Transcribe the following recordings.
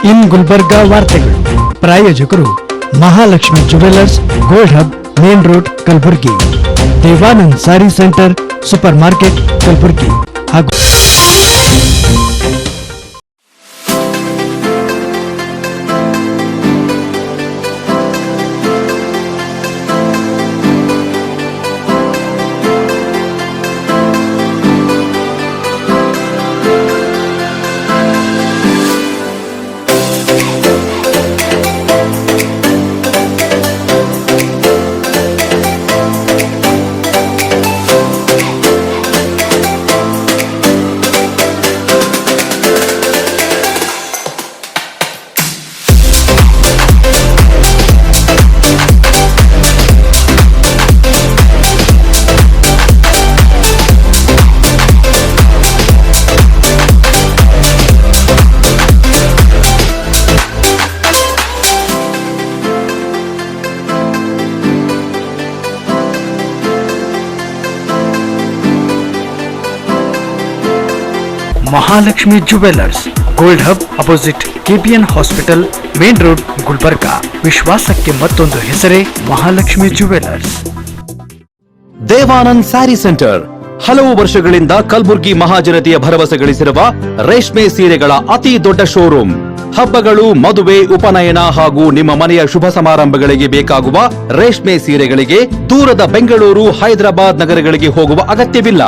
ಇನ್ ಗುಲ್ಬರ್ಗಾ ವಾರ್ತೆಗಳು ಪ್ರಾಯೋಜಕರು Mahalakshmi jewellers, gold hub, main road, Kalaburagi. Devanand saree centre, super market, Kalaburagi ಹಾಗೂ Mahalakshmi jewellers, gold hub, opposite KPN hospital, main road, Gulbarga. ವಿಶ್ವಾಸಕ್ಕೆ ಮತ್ತೊಂದು ಹೆಸರೇ Mahalakshmi jewellers. Devanand saree centre ಹಲವು ವರ್ಷಗಳಿಂದ ಕಲಬುರ್ಗಿ ಮಹಾಜನತೆಯ ಭರವಸೆ ಗಳಿಸಿರುವ ರೇಷ್ಮೆ ಸೀರೆಗಳ ಅತಿ ದೊಡ್ಡ ಶೋರೂಮ್. ಹಬ್ಬಗಳು, ಮದುವೆ, ಉಪನಯನ ಹಾಗೂ ನಿಮ್ಮ ಮನೆಯ ಶುಭ ಸಮಾರಂಭಗಳಿಗೆ ಬೇಕಾಗುವ ರೇಷ್ಮೆ ಸೀರೆಗಳಿಗೆ ದೂರದ ಬೆಂಗಳೂರು, ಹೈದರಾಬಾದ್ ನಗರಗಳಿಗೆ ಹೋಗುವ ಅಗತ್ಯವಿಲ್ಲ.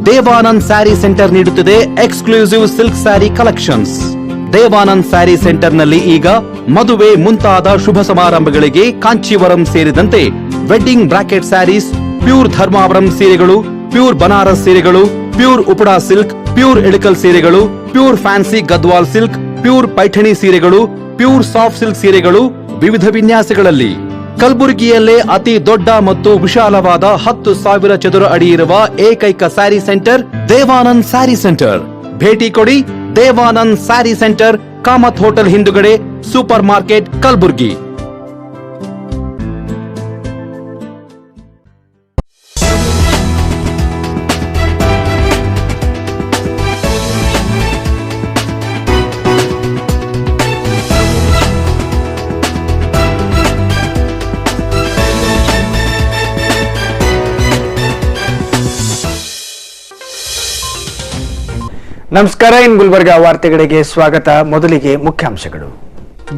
ದೇವಾನಂದ್ ಸ್ಯಾರಿ ಸೆಂಟರ್ ನೀಡುತ್ತಿದೆ exclusive silk saree collections. Devanand saree centre ನಲ್ಲಿ ಈಗ ಮದುವೆ ಮುಂತಾದ ಶುಭ ಸಮಾರಂಭಗಳಿಗೆ ಕಾಂಚೀವರಂ ಸೇರಿದಂತೆ wedding bracket sarees, pure Dharmavaram ಸೀರೆಗಳು, ಪ್ಯೂರ್ ಬನಾರಸ್ ಸೀರೆಗಳು, pure Uppada silk, pure Ilkal ಸೀರೆಗಳು, pure fancy Gadwal silk, pure Paithani ಸೀರೆಗಳು, ಪ್ಯೂರ್ ಸಾಫ್ಟ್ ಸಿಲ್ಕ್ ಸೀರೆಗಳು ವಿವಿಧ ವಿನ್ಯಾಸಗಳಲ್ಲಿ. ಕಲಬುರಗಿಯಲ್ಲೇ ಅತಿ ದೊಡ್ಡ ಮತ್ತು ವಿಶಾಲವಾದ 10,000 ಚದುರ ಅಡಿ ಇರುವ ಏಕೈಕ sari centre Devanand saree centre. ಭೇಟಿ ಕೊಡಿ. Devanand saree centre, Kamath hotel ಹಿಂದುಗಡೆ, ಸೂಪರ್ ಮಾರ್ಕೆಟ್, ಕಲಬುರಗಿ. ನಮಸ್ಕಾರ. ಇನ್ ಗುಲ್ಬರ್ಗಾ ವಾರ್ತೆಗಳಿಗೆ ಸ್ವಾಗತ. ಮೊದಲಿಗೆ ಮುಖ್ಯಾಂಶಗಳು.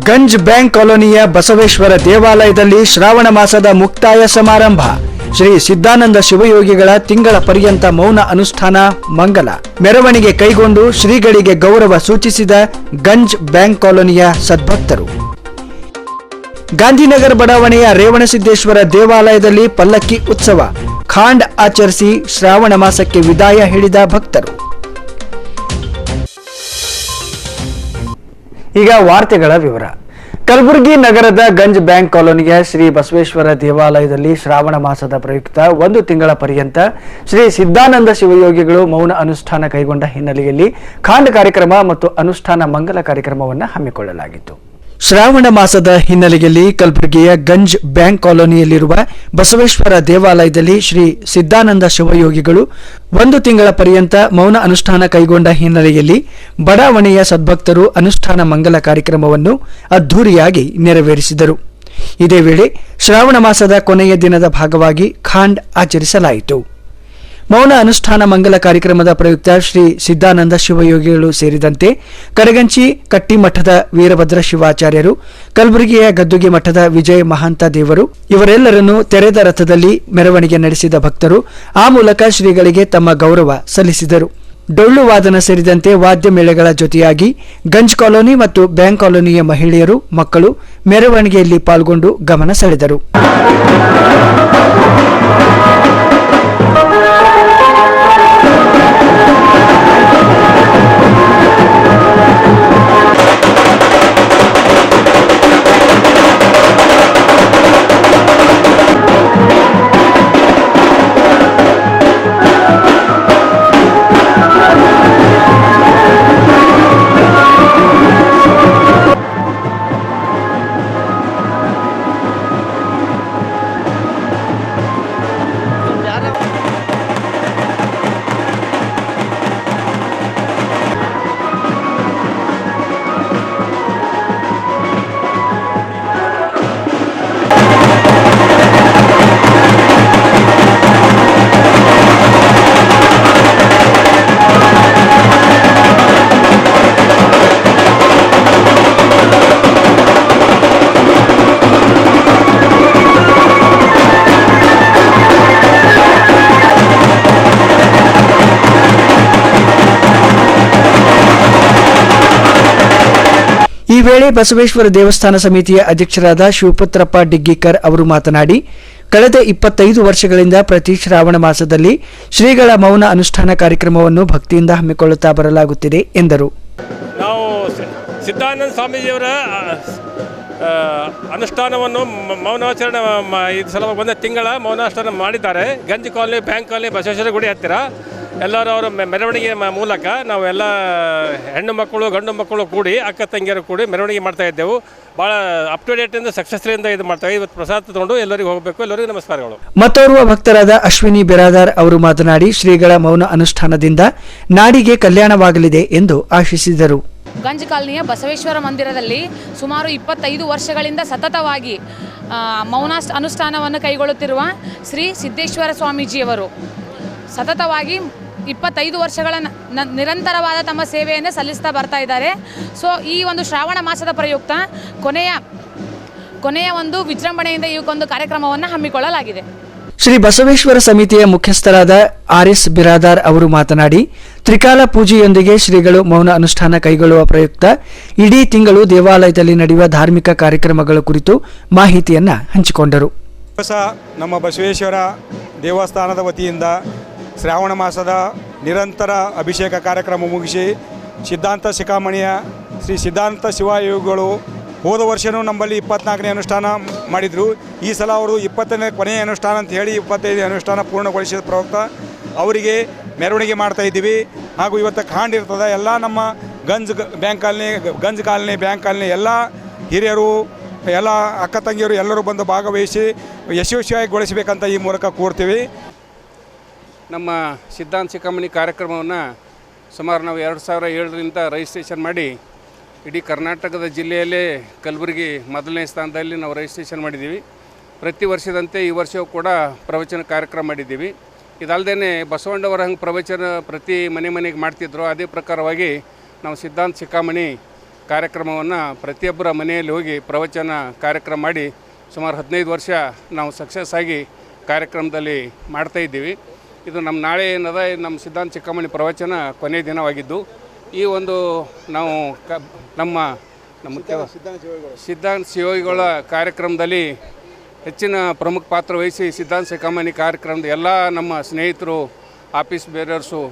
ಗಂಜ್ ಬ್ಯಾಂಕ್ ಕಾಲೋನಿಯ ಬಸವೇಶ್ವರ ದೇವಾಲಯದಲ್ಲಿ ಶ್ರಾವಣ ಮಾಸದ ಮುಕ್ತಾಯ ಸಮಾರಂಭ. ಶ್ರೀ ಸಿದ್ದಾನಂದ ಶಿವಯೋಗಿಗಳ ತಿಂಗಳ ಪರ್ಯಂತ ಮೌನ ಅನುಷ್ಠಾನ ಮಂಗಲ. ಮೆರವಣಿಗೆ ಕೈಗೊಂಡು ಶ್ರೀಗಳಿಗೆ ಗೌರವ ಸೂಚಿಸಿದ ಗಂಜ್ ಬ್ಯಾಂಕ್ ಕಾಲೋನಿಯ ಸದ್ಭಕ್ತರು. ಗಾಂಧಿನಗರ ಬಡಾವಣೆಯ ರೇವಣಸಿದ್ದೇಶ್ವರ ದೇವಾಲಯದಲ್ಲಿ ಪಲ್ಲಕ್ಕಿ ಉತ್ಸವ, ಖಾಂಡ್ ಆಚರಿಸಿ ಶ್ರಾವಣ ಮಾಸಕ್ಕೆ ವಿದಾಯ ಹೇಳಿದ ಭಕ್ತರು. ಈಗ ವಾರ್ತೆಗಳ ವಿವರ. ಕಲಬುರಗಿ ನಗರದ ಗಂಜ್ ಬ್ಯಾಂಕ್ ಕಾಲೋನಿಯ ಶ್ರೀ ಬಸವೇಶ್ವರ ದೇವಾಲಯದಲ್ಲಿ ಶ್ರಾವಣ ಮಾಸದ ಪ್ರಯುಕ್ತ 1 ತಿಂಗಳ ಪರ್ಯಂತ ಶ್ರೀ ಸಿದ್ದಾನಂದ ಶಿವಯೋಗಿಗಳು ಮೌನ ಅನುಷ್ಠಾನ ಕೈಗೊಂಡ ಹಿನ್ನೆಲೆಯಲ್ಲಿ ಖಾಂಡ್ ಕಾರ್ಯಕ್ರಮ ಮತ್ತು ಅನುಷ್ಠಾನ ಮಂಗಲ ಕಾರ್ಯಕ್ರಮವನ್ನು ಹಮ್ಮಿಕೊಳ್ಳಲಾಗಿತ್ತು. ಶ್ರಾವಣ ಮಾಸದ ಹಿನ್ನೆಲೆಯಲ್ಲಿ ಕಲಬುರಗಿಯ ಗಂಜ್ ಬ್ಯಾಂಕ್ ಕಾಲೋನಿಯಲ್ಲಿರುವ ಬಸವೇಶ್ವರ ದೇವಾಲಯದಲ್ಲಿ ಶ್ರೀ ಸಿದ್ದಾನಂದ ಶಿವಯೋಗಿಗಳು 1 ತಿಂಗಳ ಪರ್ಯಂತ ಮೌನ ಅನುಷ್ಠಾನ ಕೈಗೊಂಡ ಹಿನ್ನೆಲೆಯಲ್ಲಿ ಬಡಾವಣೆಯ ಸದ್ಭಕ್ತರು ಅನುಷ್ಠಾನ ಮಂಗಲ ಕಾರ್ಯಕ್ರಮವನ್ನು ಅದ್ಧೂರಿಯಾಗಿ ನೆರವೇರಿಸಿದರು. ಇದೇ ವೇಳೆ ಶ್ರಾವಣ ಮಾಸದ ಕೊನೆಯ ದಿನದ ಭಾಗವಾಗಿ ಖಾಂಡ್ ಆಚರಿಸಲಾಯಿತು. ಮೌನ ಅನುಷ್ಠಾನ ಮಂಗಲ ಕಾರ್ಯಕ್ರಮದ ಪ್ರಯುಕ್ತ ಶ್ರೀ ಸಿದ್ದಾನಂದ ಶಿವಯೋಗಿಗಳು ಸೇರಿದಂತೆ ಕರಗಂಚಿ ಕಟ್ಟಿಮಠದ ವೀರಭದ್ರ ಶಿವಾಚಾರ್ಯರು, ಕಲಬುರಗಿಯ ಗದ್ದುಗೆ ಮಠದ ವಿಜಯ ಮಹಾಂತ ದೇವರು ಇವರೆಲ್ಲರನ್ನು ತೆರೆದ ರಥದಲ್ಲಿ ಮೆರವಣಿಗೆ ನಡೆಸಿದ ಭಕ್ತರು ಆ ಮೂಲಕ ಶ್ರೀಗಳಿಗೆ ತಮ್ಮ ಗೌರವ ಸಲ್ಲಿಸಿದರು. ಡೊಳ್ಳು ವಾದನ ಸೇರಿದಂತೆ ವಾದ್ಯ ಮೇಳಗಳ ಜೊತೆಯಾಗಿ ಗಂಜ್ ಕಾಲೋನಿ ಮತ್ತು ಬ್ಯಾಂಕ್ ಕಾಲೋನಿಯ ಮಹಿಳೆಯರು, ಮಕ್ಕಳು ಮೆರವಣಿಗೆಯಲ್ಲಿ ಪಾಲ್ಗೊಂಡು ಗಮನ ಸೆಳೆದರು. ಈ ವೇಳೆ ಬಸವೇಶ್ವರ ದೇವಸ್ಥಾನ ಸಮಿತಿಯ ಅಧ್ಯಕ್ಷರಾದ ಶಿವಪುತ್ರಪ್ಪ ಡಿಗ್ಗಿಕರ್ ಅವರು ಮಾತನಾಡಿ, ಕಳೆದ 25 ವರ್ಷಗಳಿಂದ ಪ್ರತಿ ಶ್ರಾವಣ ಮಾಸದಲ್ಲಿ ಶ್ರೀಗಳ ಮೌನ ಅನುಷ್ಠಾನ ಕಾರ್ಯಕ್ರಮವನ್ನು ಭಕ್ತಿಯಿಂದ ಹಮ್ಮಿಕೊಳ್ಳುತ್ತಾ ಬರಲಾಗುತ್ತಿದೆ ಎಂದರು. ನಾವು ಸಿದ್ಧಾನಂದ ಸ್ವಾಮೀಜಿಯವರ ಅನುಷ್ಠಾನವನ್ನು ಮೌನಾಚರಣೆ ಈ ಸಲ ಒಂದು ತಿಂಗಳ ಮೌನಾನುಷ್ಠಾನ ಮಾಡಿದ್ದಾರೆ. ಗಂಜಿ ಕಾಲನಿ, ಬ್ಯಾಂಕ್ ಕಾಲನಿ, ಬಸವೇಶ್ವರ ಗುಡಿ ಹತ್ತಿರ ಎಲ್ಲರೂ ಅವರ ಮೆರವಣಿಗೆ ಮೂಲಕ ನಾವು ಎಲ್ಲ ಹೆಣ್ಣು ಮಕ್ಕಳು ಗಂಡು ಮಕ್ಕಳು ಕೂಡಿ ಅಕ್ಕ ತಂಗಿಯರು ಕೂಡಿ ಮೆರವಣಿಗೆ ಮಾಡ್ತಾ ಇದ್ದೆವು. ಭಾಳ ಅಪ್ ಟು ಡೇಟಿಂದ ಸಕ್ಸಸ್ಫುಲಿಂದ ಇದು ಮಾಡ್ತಾವೆ. ಇವತ್ತು ಪ್ರಸಾದ ತಗೊಂಡು ಎಲ್ಲರಿಗೂ ಹೋಗಬೇಕು. ಎಲ್ಲರಿಗೂ ನಮಸ್ಕಾರಗಳು. ಮತ್ತೋರ್ವ ಭಕ್ತರಾದ ಅಶ್ವಿನಿ ಬಿರಾದಾರ್ ಅವರು ಮಾತನಾಡಿ, ಶ್ರೀಗಳ ಮೌನ ಅನುಷ್ಠಾನದಿಂದ ನಾಡಿಗೆ ಕಲ್ಯಾಣವಾಗಲಿದೆ ಎಂದು ಆಶಿಸಿದರು. ಗಂಜ್ ಕಾಲನಿಯ ಬಸವೇಶ್ವರ ಮಂದಿರದಲ್ಲಿ ಸುಮಾರು 25 ವರ್ಷಗಳಿಂದ ಸತತವಾಗಿ ಮೌನ ಅನುಷ್ಠಾನವನ್ನು ಕೈಗೊಳ್ಳುತ್ತಿರುವ ಶ್ರೀ ಸಿದ್ದೇಶ್ವರ ಸ್ವಾಮೀಜಿಯವರು ಸತತವಾಗಿ 25 ವರ್ಷಗಳ ನಿರಂತರವಾದ ತಮ್ಮ ಸೇವೆಯನ್ನು ಸಲ್ಲಿಸ್ತಾ ಬರ್ತಾ ಇದ್ದಾರೆ. ಸೊ ಈ ಒಂದು ಶ್ರಾವಣ ಮಾಸದ ಪ್ರಯುಕ್ತ ಕೊನೆಯ ಒಂದು ವಿಜೃಂಭಣೆಯಿಂದ ಈ ಒಂದು ಕಾರ್ಯಕ್ರಮವನ್ನು ಹಮ್ಮಿಕೊಳ್ಳಲಾಗಿದೆ. ಶ್ರೀ ಬಸವೇಶ್ವರ ಸಮಿತಿಯ ಮುಖ್ಯಸ್ಥರಾದ ಆರ್ಎಸ್ ಬಿರಾದಾರ್ ಅವರು ಮಾತನಾಡಿ, ತ್ರಿಕಾಲ ಪೂಜೆಯೊಂದಿಗೆ ಶ್ರೀಗಳು ಮೌನ ಅನುಷ್ಠಾನ ಕೈಗೊಳ್ಳುವ ಪ್ರಯುಕ್ತ ಇಡೀ ತಿಂಗಳು ದೇವಾಲಯದಲ್ಲಿ ನಡೆಯುವ ಧಾರ್ಮಿಕ ಕಾರ್ಯಕ್ರಮಗಳ ಕುರಿತು ಮಾಹಿತಿಯನ್ನ ಹಂಚಿಕೊಂಡರು. ನಮ್ಮ ಬಸವೇಶ್ವರ ದೇವಸ್ಥಾನದ ವತಿಯಿಂದ ಶ್ರಾವಣ ಮಾಸದ ನಿರಂತರ ಅಭಿಷೇಕ ಕಾರ್ಯಕ್ರಮ ಮುಗಿಸಿ ಸಿದ್ಧಾಂತ ಶಿಖಾಮಣಿಯ ಶ್ರೀ ಸಿದ್ಧಾಂತ ಶಿವಯೋಗಿಗಳು ಹೋದ ವರ್ಷವೂ ನಮ್ಮಲ್ಲಿ 24ನೇ ಅನುಷ್ಠಾನ ಮಾಡಿದರು. ಈ ಸಲ ಅವರು 20ನೇ ಕೊನೆಯ ಅನುಷ್ಠಾನ ಅಂತ ಹೇಳಿ 25ನೇ ಅನುಷ್ಠಾನ ಪೂರ್ಣಗೊಳಿಸಿದ ಪ್ರಯುಕ್ತ ಅವರಿಗೆ ಮೆರವಣಿಗೆ ಮಾಡ್ತಾ ಇದ್ದೀವಿ. ಹಾಗೂ ಇವತ್ತು ಖಾಂಡ್ ಇರ್ತದೆ. ಎಲ್ಲ ನಮ್ಮ ಗಂಜ್ ಕಾಲನಿ ಬ್ಯಾಂಕ್ ಕಾಲನಿ ಎಲ್ಲ ಹಿರಿಯರು ಎಲ್ಲ ಅಕ್ಕ ತಂಗಿಯರು ಎಲ್ಲರೂ ಬಂದು ಭಾಗವಹಿಸಿ ಯಶಸ್ವಿಯಾಗಿಗೊಳಿಸಬೇಕಂತ ಈ ಮೂಲಕ ಕೋರ್ತೀವಿ. ನಮ್ಮ ಸಿದ್ಧಾಂತ ಶಿಖಾಮಣಿ ಕಾರ್ಯಕ್ರಮವನ್ನು ಸುಮಾರು ನಾವು 2007ರಿಂದ ರಿಜಿಸ್ಟ್ರೇಷನ್ ಮಾಡಿ ಇಡೀ ಕರ್ನಾಟಕದ ಜಿಲ್ಲೆಯಲ್ಲೇ ಕಲಬುರಗಿ ಮೊದಲನೇ ಸ್ಥಾನದಲ್ಲಿ ನಾವು ರಿಜಿಸ್ಟ್ರೇಷನ್ ಮಾಡಿದ್ದೀವಿ. ಪ್ರತಿ ವರ್ಷದಂತೆ ಈ ವರ್ಷವೂ ಕೂಡ ಪ್ರವಚನ ಕಾರ್ಯಕ್ರಮ ಮಾಡಿದ್ದೀವಿ. ಇದಲ್ಲದೆ ಬಸವಣ್ಣವರ ಹಂಗೆ ಪ್ರವಚನ ಪ್ರತಿ ಮನೆಗೆ ಮಾಡ್ತಿದ್ರು. ಅದೇ ಪ್ರಕಾರವಾಗಿ ನಾವು ಸಿದ್ಧಾಂತ ಶಿಖಾಮಣಿ ಕಾರ್ಯಕ್ರಮವನ್ನು ಪ್ರತಿಯೊಬ್ಬರ ಮನೆಯಲ್ಲಿ ಹೋಗಿ ಪ್ರವಚನ ಕಾರ್ಯಕ್ರಮ ಮಾಡಿ ಸುಮಾರು 15 ವರ್ಷ ನಾವು ಸಕ್ಸಸ್ ಆಗಿ ಕಾರ್ಯಕ್ರಮದಲ್ಲಿ ಮಾಡ್ತಾಯಿದ್ದೀವಿ. ಇದು ನಮ್ಮ ನಾಳೆ ಏನದ ನಮ್ಮ ಸಿದ್ಧಾಂತ ಶಿಖಾಮಣಿ ಪ್ರವಚನ ಕೊನೆಯ ದಿನವಾಗಿದ್ದು, ಈ ಒಂದು ನಾವು ನಮ್ಮ ಸಿದ್ಧಾಂತ ಶಿವಯೋಗಿಗಳ ಕಾರ್ಯಕ್ರಮದಲ್ಲಿ ಹೆಚ್ಚಿನ ಪ್ರಮುಖ ಪಾತ್ರ ವಹಿಸಿ ಸಿದ್ಧಾಂತ ಶಿಖಾಮಣಿ ಕಾರ್ಯಕ್ರಮದ ಎಲ್ಲ ನಮ್ಮ ಸ್ನೇಹಿತರು, ಆಫೀಸ್ ಬೇರರ್ಸು,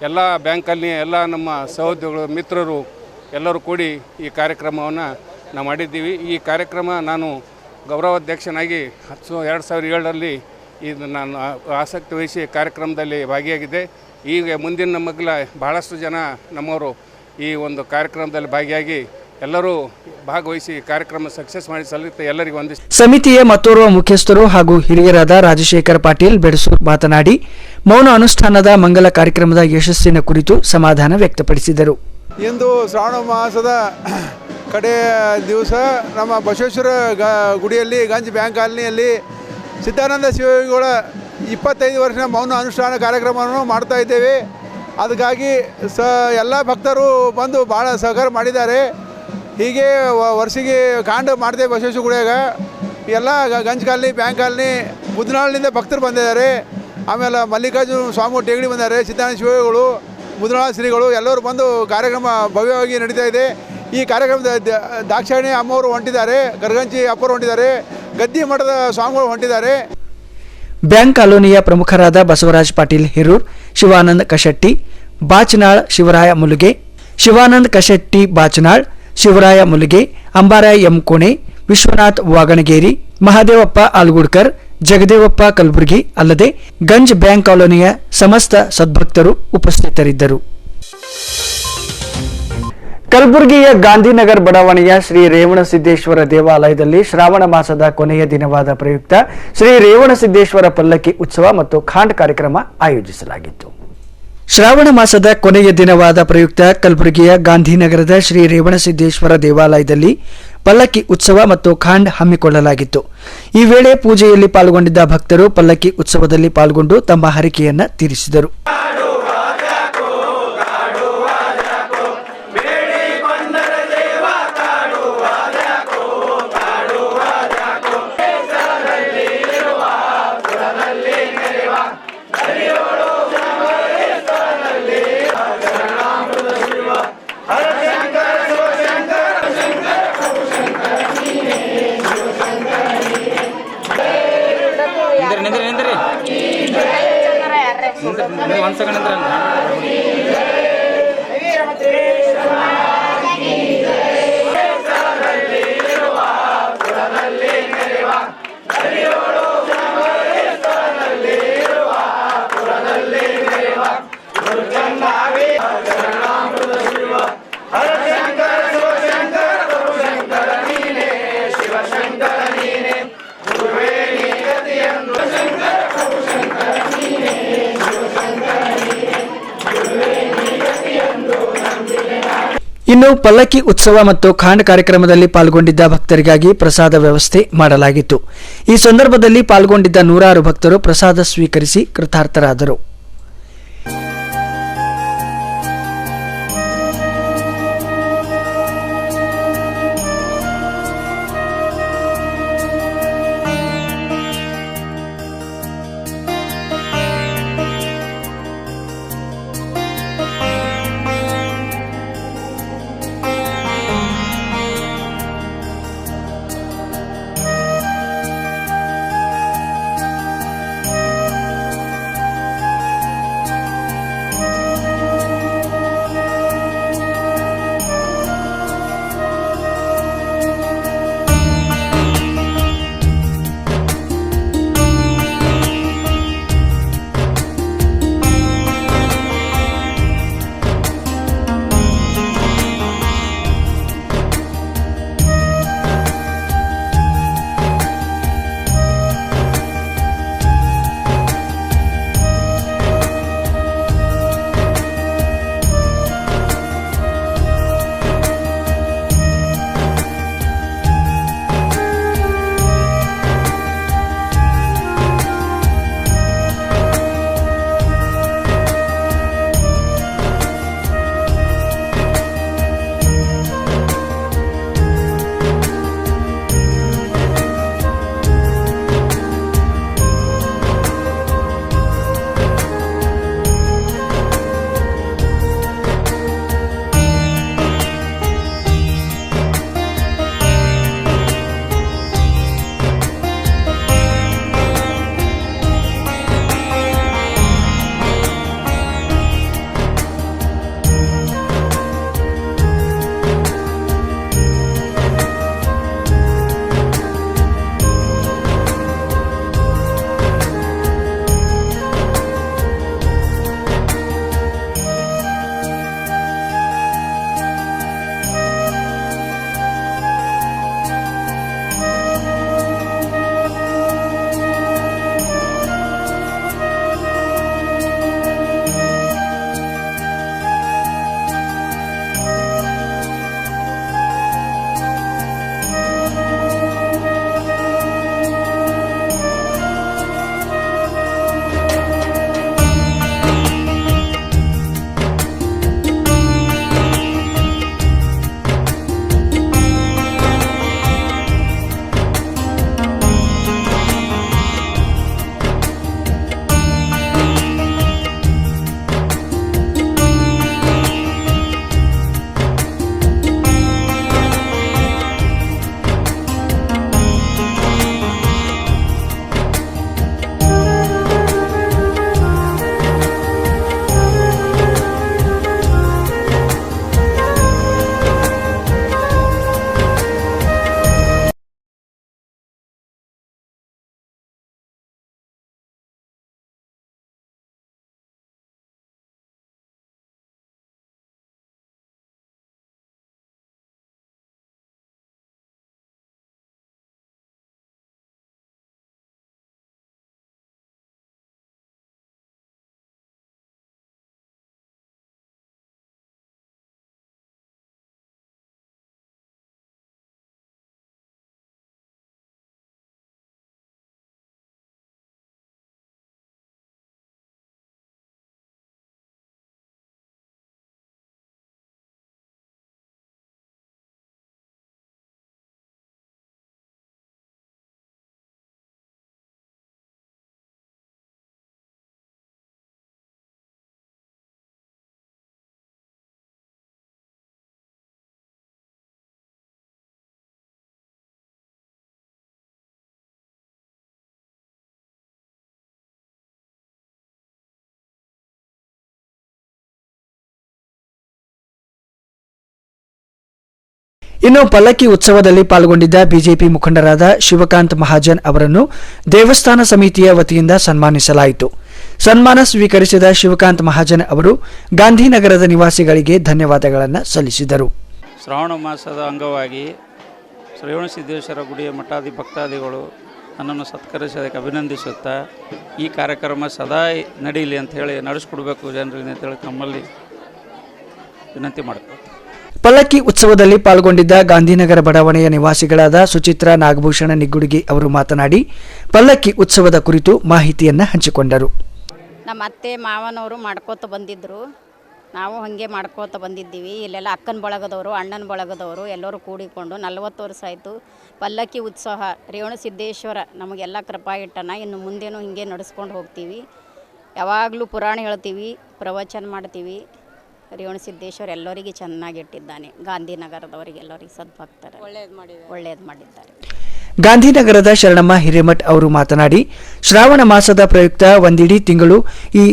ಎಲ್ಲ ಬ್ಯಾಂಕಲ್ಲಿ ಎಲ್ಲ ನಮ್ಮ ಸಹೋದ್ಯೋಗಿಗಳು, ಮಿತ್ರರು ಎಲ್ಲರೂ ಕೂಡಿ ಈ ಕಾರ್ಯಕ್ರಮವನ್ನು ನಾವು ಮಾಡಿದ್ದೀವಿ. ಈ ಕಾರ್ಯಕ್ರಮ ನಾನು ಗೌರವಾಧ್ಯಕ್ಷನಾಗಿ 2007ರಲ್ಲಿ ಇದು ನಾನು ಆಸಕ್ತಿ ವಹಿಸಿ ಕಾರ್ಯಕ್ರಮದಲ್ಲಿ ಭಾಗಿಯಾಗಿದ್ದೆ. ಈಗ ಮುಂದಿನ ಮಗ್ಲ ಬಹಳಷ್ಟು ಜನ ನಮ್ಮವರು ಈ ಒಂದು ಕಾರ್ಯಕ್ರಮದಲ್ಲಿ ಭಾಗಿಯಾಗಿ ಎಲ್ಲರೂ ಭಾಗವಹಿಸಿ ಕಾರ್ಯಕ್ರಮ ಸಕ್ಸಸ್ ಮಾಡಿ ಸಲ್ಲಿಸುತ್ತೆ. ಎಲ್ಲರಿಗೂ ವಂದಿಸಿ. ಸಮಿತಿಯ ಮತ್ತೋರ್ವ ಮುಖ್ಯಸ್ಥರು ಹಾಗೂ ಹಿರಿಯರಾದ ರಾಜಶೇಖರ್ ಪಾಟೀಲ್ ಬೆಡಸೂರ್ ಮಾತನಾಡಿ, ಮೌನ ಅನುಷ್ಠಾನದ ಮಂಗಲ ಕಾರ್ಯಕ್ರಮದ ಯಶಸ್ಸಿನ ಕುರಿತು ಸಮಾಧಾನ ವ್ಯಕ್ತಪಡಿಸಿದರು. ಇಂದು ಶ್ರಾವಣ ಮಾಸದ ಕಡೆಯ ದಿವಸ ನಮ್ಮ ಬಸವೇಶ್ವರ ಗುಡಿಯಲ್ಲಿ ಗಂಜ್ ಬ್ಯಾಂಕ್ ಕಾಲನಿಯಲ್ಲಿ ಸಿದ್ಧಾನಂದ ಶಿವಯೋಗಿಗಳ 25 ವರ್ಷದ ಮೌನ ಅನುಷ್ಠಾನ ಕಾರ್ಯಕ್ರಮವನ್ನು ಮಾಡ್ತಾ ಇದ್ದೇವೆ. ಅದಕ್ಕಾಗಿ ಎಲ್ಲ ಭಕ್ತರು ಬಂದು ಭಾಳ ಸಹಕಾರ ಮಾಡಿದ್ದಾರೆ. ಹೀಗೆ ವರ್ಷಿಗೆ ಕಾಂಡ ಮಾಡ್ತೇವೆ ಬಸವೇಶ್ವರ ಗುಡಿಯಾಗ. ಎಲ್ಲ ಗಂಜ್ ಕಾಲನಿ ಬ್ಯಾಂಕ್ ಕಾಲನಿ ಮುದ್ನಾಳಿನಿಂದ ಭಕ್ತರು ಬಂದಿದ್ದಾರೆ. ಆಮೇಲೆ ಮಲ್ಲಿಕಾರ್ಜುನ ಸ್ವಾಮಿ ಟೇಗಡಿ ಬಂದಿದ್ದಾರೆ. ಸಿದ್ಧಾನಂದ ಶಿವಯೋಗಿಗಳು, ಮುದ್ನಾಳ ಶ್ರೀಗಳು ಎಲ್ಲರೂ ಬಂದು ಕಾರ್ಯಕ್ರಮ ಭವ್ಯವಾಗಿ ನಡೀತಾ ಇದೆ. ಈ ಕಾರ್ಯಕ್ರಮದ ದಾಕ್ಷಾಯಣಿ ಅಮ್ಮವರು ಹೊಂಟಿದ್ದಾರೆ, ಗರ್ಗಂಚಿ ಅಪ್ಪರು ಹೊಂಟಿದ್ದಾರೆ, ಗದ್ದಿ ಮಠದ ಸ್ವಾಮಿಗಳು ಹೊಂಟಿದ್ದಾರೆ. ಬ್ಯಾಂಕ್ ಕಾಲೋನಿಯ ಪ್ರಮುಖರಾದ ಬಸವರಾಜ್ ಪಾಟೀಲ್ ಹಿರೂರ್, ಶಿವಾನಂದ್ ಕಶೆಟ್ಟಿ ಬಾಚನಾಳ್, ಶಿವರಾಯ ಮುಲುಗೆ, ಶಿವಾನಂದ್ ಕಶೆಟ್ಟಿ ಬಾಚನಾಳ್, ಶಿವರಾಯ ಮುಲುಗೆ, ಅಂಬಾರಾಯ ಎಂ ಕೋಣೆ, ವಿಶ್ವನಾಥ್ ವಾಗಣಗೇರಿ, ಮಹಾದೇವಪ್ಪ ಆಲ್ಗುಡ್ಕರ್, ಜಗದೇವಪ್ಪ ಕಲಬುರ್ಗಿ ಅಲ್ಲದೆ ಗಂಜ್ ಬ್ಯಾಂಕ್ ಕಾಲೋನಿಯ ಸಮಸ್ತ ಸದ್ಭಕ್ತರು ಉಪಸ್ಥಿತರಿದ್ದರು. ಕಲಬುರಗಿಯ ಗಾಂಧಿನಗರ್ ಬಡಾವಣೆಯ ಶ್ರೀ ರೇವಣಸಿದ್ದೇಶ್ವರ ದೇವಾಲಯದಲ್ಲಿ ಶ್ರಾವಣ ಮಾಸದ ಕೊನೆಯ ದಿನವಾದ ಪ್ರಯುಕ್ತ ಶ್ರೀ ರೇವಣಸಿದ್ದೇಶ್ವರ ಪಲ್ಲಕ್ಕಿ ಉತ್ಸವ ಮತ್ತು ಖಾಂಡ್ ಕಾರ್ಯಕ್ರಮ ಆಯೋಜಿಸಲಾಗಿತ್ತು. ಶ್ರಾವಣ ಮಾಸದ ಕೊನೆಯ ದಿನವಾದ ಪ್ರಯುಕ್ತ ಕಲಬುರಗಿಯ ಗಾಂಧಿನಗರದ ಶ್ರೀ ರೇವಣಸಿದ್ದೇಶ್ವರ ದೇವಾಲಯದಲ್ಲಿ ಪಲ್ಲಕ್ಕಿ ಉತ್ಸವ ಮತ್ತು ಖಾಂಡ್ ಹಮ್ಮಿಕೊಳ್ಳಲಾಗಿತ್ತು. ಈ ವೇಳೆ ಪೂಜೆಯಲ್ಲಿ ಪಾಲ್ಗೊಂಡಿದ್ದ ಭಕ್ತರು ಪಲ್ಲಕ್ಕಿ ಉತ್ಸವದಲ್ಲಿ ಪಾಲ್ಗೊಂಡು ತಮ್ಮ ಹರಕೆಯನ್ನ ತೀರಿಸಿದರು. ಇನ್ನು ಪಲ್ಲಕ್ಕಿ ಉತ್ಸವ ಮತ್ತು ಖಾಂಡ್ ಕಾರ್ಯಕ್ರಮದಲ್ಲಿ ಪಾಲ್ಗೊಂಡಿದ್ದ ಭಕ್ತರಿಗಾಗಿ ಪ್ರಸಾದ ವ್ಯವಸ್ಥೆ ಮಾಡಲಾಗಿತ್ತು. ಈ ಸಂದರ್ಭದಲ್ಲಿ ಪಾಲ್ಗೊಂಡಿದ್ದ ನೂರಾರು ಭಕ್ತರು ಪ್ರಸಾದ ಸ್ವೀಕರಿಸಿ ಕೃತಾರ್ಥರಾದರು. ಇನ್ನು ಪಲ್ಲಕ್ಕಿ ಉತ್ಸವದಲ್ಲಿ ಪಾಲ್ಗೊಂಡಿದ್ದ ಬಿಜೆಪಿ ಮುಖಂಡರಾದ ಶಿವಕಾಂತ್ ಮಹಾಜನ್ ಅವರನ್ನು ದೇವಸ್ಥಾನ ಸಮಿತಿಯ ವತಿಯಿಂದ ಸನ್ಮಾನಿಸಲಾಯಿತು. ಸನ್ಮಾನ ಸ್ವೀಕರಿಸಿದ ಶಿವಕಾಂತ್ ಮಹಾಜನ್ ಅವರು ಗಾಂಧಿನಗರದ ನಿವಾಸಿಗಳಿಗೆ ಧನ್ಯವಾದಗಳನ್ನು ಸಲ್ಲಿಸಿದರು. ಶ್ರಾವಣ ಮಾಸದ ಅಂಗವಾಗಿ ರೇವಣಸಿದ್ದೇಶ್ವರ ಗುಡಿಯ ಮಠಾಧಿ ಭಕ್ತಾದಿಗಳು ನನ್ನನ್ನು ಸತ್ಕರಿಸೋದಕ್ಕೆ ಅಭಿನಂದಿಸುತ್ತಾ ಈ ಕಾರ್ಯಕ್ರಮ ಸದಾ ನಡೀಲಿ ಅಂತ ಹೇಳಿ ನಡೆಸ್ಕೊಡ್ಬೇಕು ಜನರಿಗೆ ಅಂತೇಳಿ ತಮ್ಮಲ್ಲಿ ವಿನಂತಿ ಮಾಡ್ತಾರೆ. ಪಲ್ಲಕ್ಕಿ ಉತ್ಸವದಲ್ಲಿ ಪಾಲ್ಗೊಂಡಿದ್ದ ಗಾಂಧಿನಗರ ಬಡಾವಣೆಯ ನಿವಾಸಿಗಳಾದ ಸುಚಿತ್ರಾ ನಾಗಭೂಷಣ ನಿಗ್ಗುಡಿಗಿ ಅವರು ಮಾತನಾಡಿ ಪಲ್ಲಕ್ಕಿ ಉತ್ಸವದ ಕುರಿತು ಮಾಹಿತಿಯನ್ನು ಹಂಚಿಕೊಂಡರು. ನಮ್ಮ ಅತ್ತೆ ಮಾವನವರು ಮಾಡ್ಕೋತ ಬಂದಿದ್ದರು, ನಾವು ಹಾಗೆ ಮಾಡ್ಕೋತ ಬಂದಿದ್ದೀವಿ. ಇಲ್ಲೆಲ್ಲ ಅಕ್ಕನ ಬಳಗದವರು ಅಣ್ಣನ ಬಳಗದವರು ಎಲ್ಲರೂ ಕೂಡಿಕೊಂಡು 40 ವರ್ಷ ಆಯಿತು. ಪಲ್ಲಕ್ಕಿ ಉತ್ಸವ ರೇವಣಸಿದ್ದೇಶ್ವರ ನಮಗೆಲ್ಲ ಕೃಪಾ ಇಟ್ಟನ. ಇನ್ನು ಮುಂದೇನೂ ಹಿಂಗೆ ನಡೆಸ್ಕೊಂಡು ಹೋಗ್ತೀವಿ. ಯಾವಾಗಲೂ ಪುರಾಣ ಹೇಳ್ತೀವಿ, ಪ್ರವಚನ ಮಾಡ್ತೀವಿ. ರೇವಣಸಿದ್ದೇಶ್ವರ ಎಲ್ಲರಿಗೆ ಚೆನ್ನಾಗಿಟ್ಟಿದ್ದಾನೆ. ಗಾಂಧಿನಗರದವರಿಗೆಲ್ಲರಿಗೆ ಸದ್ಭಕ್ತರ ಒಳ್ಳೇದು ಮಾಡಿದ್ದಾರೆ. ಗಾಂಧಿನಗರದ ಶರಣಮ್ಮ ಹಿರೇಮಠ್ ಅವರು ಮಾತನಾಡಿ ಶ್ರಾವಣ ಮಾಸದ ಪ್ರಯುಕ್ತ ಒಂದಿಡೀ ತಿಂಗಳು ಈ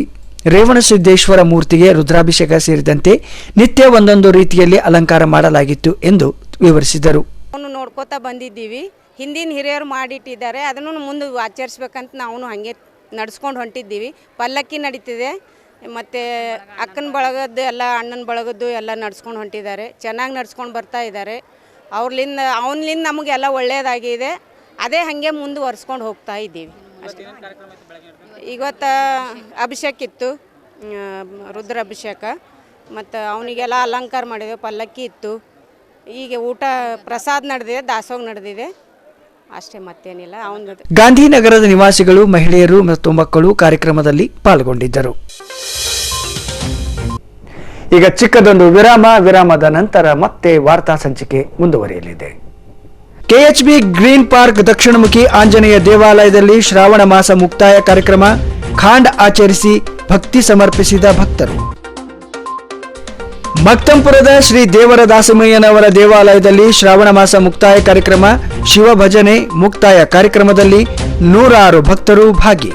ರೇವಣಸಿದ್ದೇಶ್ವರ ಮೂರ್ತಿಗೆ ರುದ್ರಾಭಿಷೇಕ ಸೇರಿದಂತೆ ನಿತ್ಯ ಒಂದೊಂದು ರೀತಿಯಲ್ಲಿ ಅಲಂಕಾರ ಮಾಡಲಾಗಿತ್ತು ಎಂದು ವಿವರಿಸಿದರು. ನೋಡ್ಕೋತಾ ಬಂದಿದ್ದೀವಿ. ಹಿಂದಿನ ಹಿರಿಯರು ಮಾಡಿಟ್ಟಿದ್ದಾರೆ, ಅದನ್ನು ಮುಂದೆ ಆಚರಿಸ್ಬೇಕಂತ ನಾವು ಹಾಗೆ ನಡೆಸ್ಕೊಂಡು ಹೊಂಟಿದ್ದೀವಿ. ಪಲ್ಲಕ್ಕಿ ನಡೀತಿದೆ, ಮತ್ತು ಅಕ್ಕನ ಬಳಗದ್ದು ಎಲ್ಲ ಅಣ್ಣನ ಬಳಗದ್ದು ಎಲ್ಲ ನಡ್ಸ್ಕೊಂಡು ಹೊಂಟಿದ್ದಾರೆ. ಚೆನ್ನಾಗಿ ನಡ್ಸ್ಕೊಂಡು ಬರ್ತಾ ಇದ್ದಾರೆ. ಅವನಿಂದ ನಮಗೆಲ್ಲ ಒಳ್ಳೆಯದಾಗಿದೆ. ಅದೇ ಹಾಗೆ ಮುಂದುವರ್ಸ್ಕೊಂಡು ಹೋಗ್ತಾ ಇದ್ದೀವಿ ಅಷ್ಟೇ. ಇವತ್ತು ಅಭಿಷೇಕ ಇತ್ತು, ರುದ್ರ ಅಭಿಷೇಕ, ಮತ್ತು ಅವನಿಗೆಲ್ಲ ಅಲಂಕಾರ ಮಾಡಿದೆ. ಪಲ್ಲಕ್ಕಿ ಇತ್ತು. ಈಗ ಊಟ ಪ್ರಸಾದ ನಡೆದಿದೆ, ದಾಸೋಹ ನಡೆದಿದೆ ಅಷ್ಟೇ, ಮತ್ತೇನಿಲ್ಲ. ಗಾಂಧಿನಗರದ ನಿವಾಸಿಗಳು, ಮಹಿಳೆಯರು ಮತ್ತು ಮಕ್ಕಳು ಕಾರ್ಯಕ್ರಮದಲ್ಲಿ ಪಾಲ್ಗೊಂಡಿದ್ದರು. ಈಗ ಚಿಕ್ಕದೊಂದು ವಿರಾಮದ ನಂತರ ಮತ್ತೆ ವಾರ್ತಾ ಸಂಚಿಕೆ ಮುಂದುವರಿಯಲಿದೆ. ಕೆಎಚ್ಬಿ ಗ್ರೀನ್ ಪಾರ್ಕ್ ದಕ್ಷಿಣಮುಖಿ ಆಂಜನೇಯ ದೇವಾಲಯದಲ್ಲಿ ಶ್ರಾವಣ ಮಾಸ ಮುಕ್ತಾಯ ಕಾರ್ಯಕ್ರಮ, ಖಾಂಡ್ ಆಚರಿಸಿ ಭಕ್ತಿ ಸಮರ್ಪಿಸಿದ ಭಕ್ತರು. ಮಕ್ತಂಪುರದ ಶ್ರೀ ದೇವರ ದಾಸಮಯ್ಯನವರ ದೇವಾಲಯದಲ್ಲಿ ಶ್ರಾವಣ ಮಾಸ ಮುಕ್ತಾಯ ಕಾರ್ಯಕ್ರಮ, ಶಿವ ಭಜನೆ ಮುಕ್ತಾಯ ಕಾರ್ಯಕ್ರಮದಲ್ಲಿ 100 ಭಕ್ತರು ಭಾಗಿ.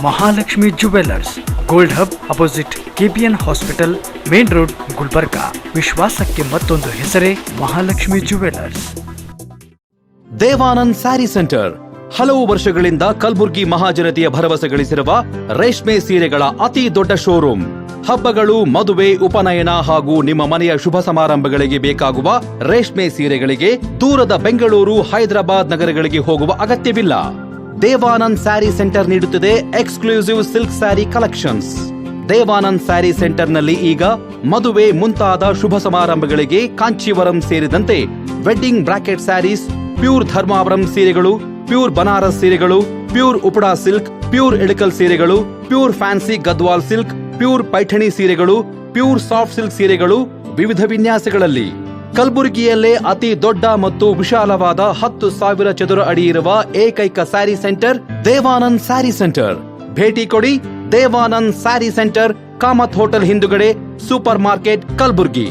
Mahalakshmi jewellers, gold hub opposite KPN hospital, main road, Gulbarga. ವಿಶ್ವಾಸಕ್ಕೆ ಮತ್ತೊಂದು ಹೆಸರೇ Mahalakshmi jewellers. Devanand saree centre ಹಲವು ವರ್ಷಗಳಿಂದ ಕಲಬುರ್ಗಿ ಮಹಾಜನತೆಯ ಭರವಸೆ ಗಳಿಸಿರುವ ರೇಷ್ಮೆ ಸೀರೆಗಳ ಅತಿ ದೊಡ್ಡ ಶೋರೂಮ್. ಹಬ್ಬಗಳು, ಮದುವೆ, ಉಪನಯನ ಹಾಗೂ ನಿಮ್ಮ ಮನೆಯ ಶುಭ ಸಮಾರಂಭಗಳಿಗೆ ಬೇಕಾಗುವ ರೇಷ್ಮೆ ಸೀರೆಗಳಿಗೆ ದೂರದ ಬೆಂಗಳೂರು, ಹೈದರಾಬಾದ್ ನಗರಗಳಿಗೆ ಹೋಗುವ ಅಗತ್ಯವಿಲ್ಲ. ದೇವಾನಂದ್ ಸ್ಯಾರಿ ಸೆಂಟರ್ ನೀಡುತ್ತಿದೆ exclusive silk saree collections. Devanand saree ಸೆಂಟರ್ನಲ್ಲಿ ಈಗ ಮದುವೆ ಮುಂತಾದ ಶುಭ ಸಮಾರಂಭಗಳಿಗೆ ಕಾಂಚೀವರಂ ಸೇರಿದಂತೆ wedding bracket sarees, pure Dharmavaram ಸೀರೆಗಳು, ಪ್ಯೂರ್ ಬನಾರಸ್ ಸೀರೆಗಳು, pure Uppada silk, pure Ilkal ಸೀರೆಗಳು, pure fancy Gadwal silk, pure Paithani ಸೀರೆಗಳು, ಪ್ಯೂರ್ ಸಾಫ್ಟ್ ಸಿಲ್ಕ್ ಸೀರೆಗಳು ವಿವಿಧ ವಿನ್ಯಾಸಗಳಲ್ಲಿ. ಕಲಬುರಗಿಯಲ್ಲೇ ಅತಿ ದೊಡ್ಡ ಮತ್ತು ವಿಶಾಲವಾದ 10,000 ಚದುರ ಅಡಿ ಇರುವ ಏಕೈಕ sari centre Devanand saree centre. ಭೇಟಿ ಕೊಡಿ. Devanand saree centre, Kamath hotel ಹಿಂದುಗಡೆ, ಸೂಪರ್ ಮಾರ್ಕೆಟ್, ಕಲಬುರಗಿ.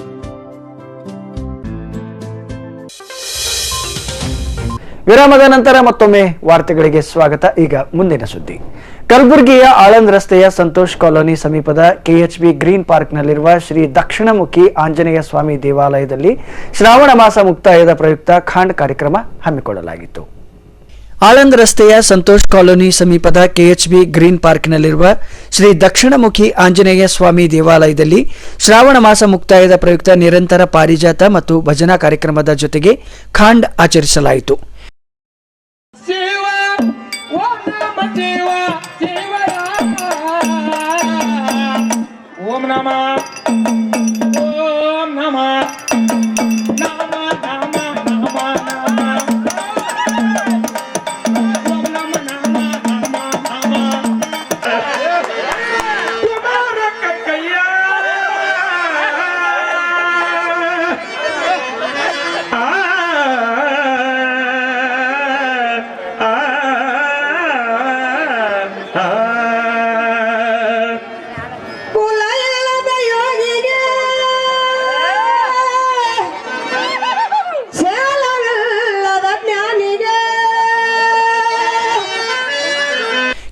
ವಿರಾಮದ ನಂತರ ಮತ್ತೊಮ್ಮೆ ವಾರ್ತೆಗಳಿಗೆ ಸ್ವಾಗತ. ಈಗ ಮುಂದಿನ ಸುದ್ದಿ. ಕಲಬುರಗಿಯ ಆಳಂದ್ ರಸ್ತೆಯ ಸಂತೋಷ್ ಕಾಲೋನಿ ಸಮೀಪದ ಕೆಎಚ್ಬಿ ಗ್ರೀನ್ ಪಾರ್ಕ್ನಲ್ಲಿರುವ ಶ್ರೀ ದಕ್ಷಿಣಮುಖಿ ಆಂಜನೇಯ ಸ್ವಾಮಿ ದೇವಾಲಯದಲ್ಲಿ ಶ್ರಾವಣ ಮಾಸ ಮುಕ್ತಾಯದ ಪ್ರಯುಕ್ತ ಖಾಂಡ್ ಕಾರ್ಯಕ್ರಮ ಹಮ್ಮಿಕೊಳ್ಳಲಾಗಿತ್ತು. ಆಳಂದ್ ರಸ್ತೆಯ ಸಂತೋಷ್ ಕಾಲೋನಿ ಸಮೀಪದ ಕೆಎಚ್ಬಿ ಗ್ರೀನ್ ಪಾರ್ಕ್ನಲ್ಲಿರುವ ಶ್ರೀ ದಕ್ಷಿಣಮುಖಿ ಆಂಜನೇಯ ಸ್ವಾಮಿ ದೇವಾಲಯದಲ್ಲಿ ಶ್ರಾವಣ ಮಾಸ ಮುಕ್ತಾಯದ ಪ್ರಯುಕ್ತ ನಿರಂತರ ಪಾರಿಜಾತ ಮತ್ತು ಭಜನಾ ಕಾರ್ಯಕ್ರಮದ ಜೊತೆಗೆ ಖಾಂಡ್ ಆಚರಿಸಲಾಯಿತು.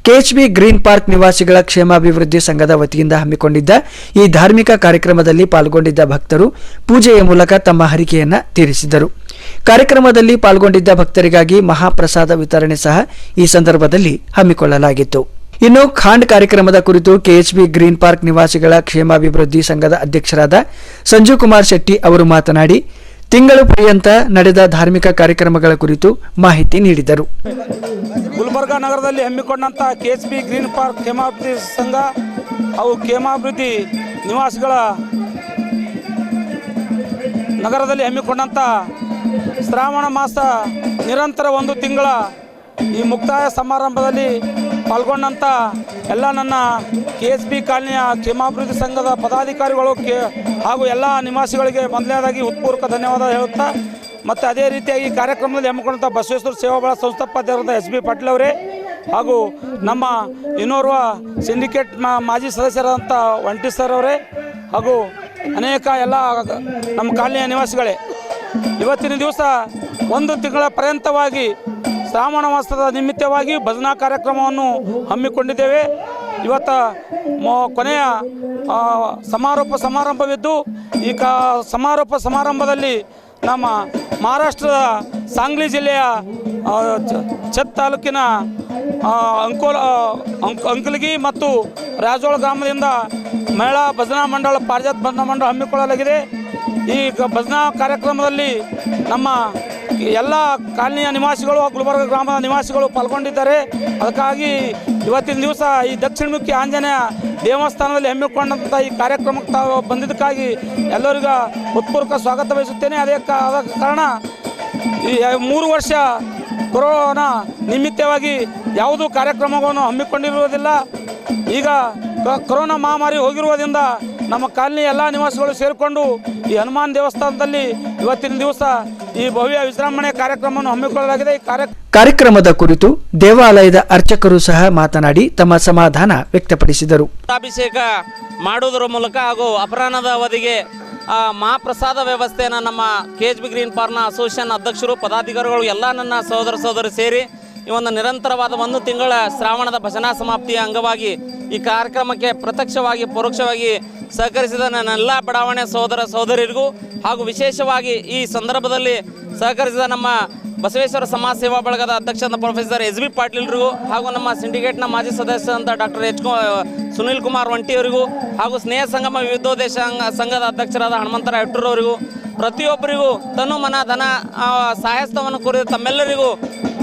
ಕೆಎಚ್ಬಿ ಗ್ರೀನ್ ಪಾರ್ಕ್ ನಿವಾಸಿಗಳ ಕ್ಷೇಮಾಭಿವೃದ್ಧಿ ಸಂಘದ ವತಿಯಿಂದ ಹಮ್ಮಿಕೊಂಡಿದ್ದ ಈ ಧಾರ್ಮಿಕ ಕಾರ್ಯಕ್ರಮದಲ್ಲಿ ಪಾಲ್ಗೊಂಡಿದ್ದ ಭಕ್ತರು ಪೂಜೆಯ ಮೂಲಕ ತಮ್ಮ ಹರಿಕೆಯನ್ನ ತೀರಿಸಿದರು. ಕಾರ್ಯಕ್ರಮದಲ್ಲಿ ಪಾಲ್ಗೊಂಡಿದ್ದ ಭಕ್ತರಿಗಾಗಿ ಮಹಾಪ್ರಸಾದ ವಿತರಣೆ ಸಹ ಈ ಸಂದರ್ಭದಲ್ಲಿ ಹಮ್ಮಿಕೊಳ್ಳಲಾಗಿತ್ತು. ಇನ್ನು ಖಾಂಡ್ ಕಾರ್ಯಕ್ರಮದ ಕುರಿತು ಕೆಎಚ್ಬಿ ಗ್ರೀನ್ ಪಾರ್ಕ್ ನಿವಾಸಿಗಳ ಕ್ಷೇಮಾಭಿವೃದ್ಧಿ ಸಂಘದ ಅಧ್ಯಕ್ಷರಾದ ಸಂಜು ಕುಮಾರ್ ಶೆಟ್ಟಿ ಅವರು ಮಾತನಾಡಿ, ತಿಂಗಳು ಪರ್ಯಂತ ನಡೆದ ಧಾರ್ಮಿಕ ಕಾರ್ಯಕ್ರಮಗಳ ಕುರಿತು ಮಾಹಿತಿ ನೀಡಿದರು. ಗುಲ್ಬರ್ಗಾ ನಗರದಲ್ಲಿ ಹಮ್ಮಿಕೊಂಡಂಥ ಕೆಎಚ್ಬಿ ಗ್ರೀನ್ ಪಾರ್ಕ್ ಕ್ಷೇಮಾಭಿವೃದ್ಧಿ ಸಂಘ ಅವು ಕ್ಷೇಮಾಭಿವೃದ್ಧಿ ನಿವಾಸಿಗಳ ನಗರದಲ್ಲಿ ಹಮ್ಮಿಕೊಂಡಂಥ ಶ್ರಾವಣ ಮಾಸ ನಿರಂತರ ಒಂದು ತಿಂಗಳ ಈ ಮುಕ್ತಾಯ ಸಮಾರಂಭದಲ್ಲಿ ಪಾಲ್ಗೊಂಡಂಥ ಎಲ್ಲ ನನ್ನ ಕೆಎಚ್ಬಿ ಕಾಲನಿಯ ಕ್ಷೇಮಾಭಿವೃದ್ಧಿ ಸಂಘದ ಪದಾಧಿಕಾರಿಗಳು ಹಾಗೂ ಎಲ್ಲ ನಿವಾಸಿಗಳಿಗೆ ಮೊದಲನೇದಾಗಿ ಹೃತ್ಪೂರ್ವಕ ಧನ್ಯವಾದ ಹೇಳುತ್ತಾ, ಮತ್ತು ಅದೇ ರೀತಿಯಾಗಿ ಈ ಕಾರ್ಯಕ್ರಮದಲ್ಲಿ ಹಮ್ಮಿಕೊಂಡಂಥ ಬಸವೇಶ್ವರ ಸೇವಾಬಳ ಸಂಸ್ಥಾಪಕರಾದ ಎಸ್.ಬಿ. ಪಾಟೀಲ್ ಅವರೇ ಹಾಗೂ ನಮ್ಮ ಇನ್ನೋರ್ವ ಸಿಂಡಿಕೇಟ್ ಮಾಜಿ ಸದಸ್ಯರಾದಂಥ ವಂಟಿ ಸರ್ ಅವರೇ ಹಾಗೂ ಅನೇಕ ಎಲ್ಲ ನಮ್ಮ ಕಾಲನಿಯ ನಿವಾಸಿಗಳೇ, ಇವತ್ತಿನ ದಿವಸ ಒಂದು ತಿಂಗಳ ಪರ್ಯಂತವಾಗಿ ಶ್ರಾವಣ ಮಾಸದ ನಿಮಿತ್ತವಾಗಿ ಭಜನಾ ಕಾರ್ಯಕ್ರಮವನ್ನು ಹಮ್ಮಿಕೊಂಡಿದ್ದೇವೆ. ಇವತ್ತು ಕೊನೆಯ ಸಮಾರೋಪ ಸಮಾರಂಭವಿದ್ದು ಈ ಸಮಾರೋಪ ಸಮಾರಂಭದಲ್ಲಿ ನಮ್ಮ ಮಹಾರಾಷ್ಟ್ರದ ಸಾಂಗ್ಲಿ ಜಿಲ್ಲೆಯ ಛತ್ ತಾಲೂಕಿನ ಅಂಕಲಗಿ ಮತ್ತು ರಾಜೋಳ ಗ್ರಾಮದಿಂದ ಮಹಿಳಾ ಭಜನಾ ಮಂಡಳ ಪಾರಿಜಾತ ಭಜನಾ ಮಂಡಳ ಹಮ್ಮಿಕೊಳ್ಳಲಾಗಿದೆ. ಈ ಭಜನಾ ಕಾರ್ಯಕ್ರಮದಲ್ಲಿ ನಮ್ಮ ಎಲ್ಲ ಕಾಲನಿಯ ನಿವಾಸಿಗಳು ಗುಲ್ಬರ್ಗ ಗ್ರಾಮದ ನಿವಾಸಿಗಳು ಪಾಲ್ಗೊಂಡಿದ್ದಾರೆ. ಅದಕ್ಕಾಗಿ ಇವತ್ತಿನ ದಿವಸ ಈ ದಕ್ಷಿಣಮುಖಿ ಆಂಜನೇಯ ದೇವಸ್ಥಾನದಲ್ಲಿ ಹಮ್ಮಿಕೊಂಡಂಥ ಈ ಕಾರ್ಯಕ್ರಮಕ್ಕೆ ತಾವು ಬಂದಿದ್ದಕ್ಕಾಗಿ ಎಲ್ಲರಿಗೂ ಹೃತ್ಪೂರ್ವಕ ಸ್ವಾಗತ ಬಯಸುತ್ತೇನೆ. ಅದೇ ಕಾರಣ ಈ 3 ವರ್ಷ ಕೊರೋನಾ ನಿಮಿತ್ತವಾಗಿ ಯಾವುದೂ ಕಾರ್ಯಕ್ರಮವನ್ನು ಹಮ್ಮಿಕೊಂಡಿರುವುದಿಲ್ಲ. ಈಗ ಕೊರೋನಾ ಮಹಾಮಾರಿ ಹೋಗಿರುವುದರಿಂದ ನಮ್ಮ ಕಾಲನಿ ಎಲ್ಲ ನಿವಾಸಿಗಳು ಸೇರಿಕೊಂಡು ಈ ಹನುಮಾನ್ ದೇವಸ್ಥಾನದಲ್ಲಿ ಇವತ್ತಿನ ದಿವಸ ಈ ಭವ್ಯ ವಿಜೃಂಭಣೆ ಕಾರ್ಯಕ್ರಮವನ್ನು ಹಮ್ಮಿಕೊಳ್ಳಲಾಗಿದೆ. ಈ ಕಾರ್ಯಕ್ರಮದ ಕುರಿತು ದೇವಾಲಯದ ಅರ್ಚಕರು ಸಹ ಮಾತನಾಡಿ ತಮ್ಮ ಸಮಾಧಾನ ವ್ಯಕ್ತಪಡಿಸಿದರು. ಅಭಿಷೇಕ ಮಾಡುವುದರ ಮೂಲಕ ಹಾಗೂ ಅಪರಾಹ್ನದ ಅವಧಿಗೆ ಮಹಾಪ್ರಸಾದ ವ್ಯವಸ್ಥೆಯನ್ನು ನಮ್ಮ ಕೆಎಚ್ಬಿ ಗ್ರೀನ್ ಪಾರ್ಕ್ನ ಅಸೋಸಿಯೇಷನ್ ಅಧ್ಯಕ್ಷರು ಪದಾಧಿಕಾರಿಗಳು ಎಲ್ಲ ನನ್ನ ಸಹೋದರ ಸಹೋದರಿ ಸೇರಿ ಈ ಒಂದು ನಿರಂತರವಾದ 1 ತಿಂಗಳ ಶ್ರಾವಣದ ಭಜನಾ ಸಮಾಪ್ತಿಯ ಅಂಗವಾಗಿ ಈ ಕಾರ್ಯಕ್ರಮಕ್ಕೆ ಪ್ರತ್ಯಕ್ಷವಾಗಿ ಪರೋಕ್ಷವಾಗಿ ಸಹಕರಿಸಿದ ನನ್ನೆಲ್ಲ ಬಡಾವಣೆ ಸಹೋದರ ಸಹೋದರಿಯರಿಗೂ ಹಾಗೂ ವಿಶೇಷವಾಗಿ ಈ ಸಂದರ್ಭದಲ್ಲಿ ಸಹಕರಿಸಿದ ನಮ್ಮ ಬಸವೇಶ್ವರ ಸಮಾಜ ಸೇವಾ ಬಳಗದ ಅಧ್ಯಕ್ಷರಾದ ಪ್ರೊಫೆಸರ್ ಎಸ್.ಬಿ. ಪಾಟೀಲ್ರಿಗೂ ಹಾಗೂ ನಮ್ಮ ಸಿಂಡಿಕೇಟ್ನ ಮಾಜಿ ಸದಸ್ಯರಂತ ಡಾಕ್ಟರ್ ಸುನೀಲ್ ಕುಮಾರ್ ವಂಟಿಯವರಿಗೂ ಹಾಗೂ ಸ್ನೇಹ ಸಂಗಮ ವಿವಿಧೋದ್ದೇಶ ಸಂಘದ ಅಧ್ಯಕ್ಷರಾದ ಹನುಮಂತರ ಹೆಟ್ಟೂರವರಿಗೂ ಪ್ರತಿಯೊಬ್ಬರಿಗೂ ತನು ಮನ ಧನ ಸಹಾಯಸ್ತವನ್ನು ಕೋರಿದ ತಮ್ಮೆಲ್ಲರಿಗೂ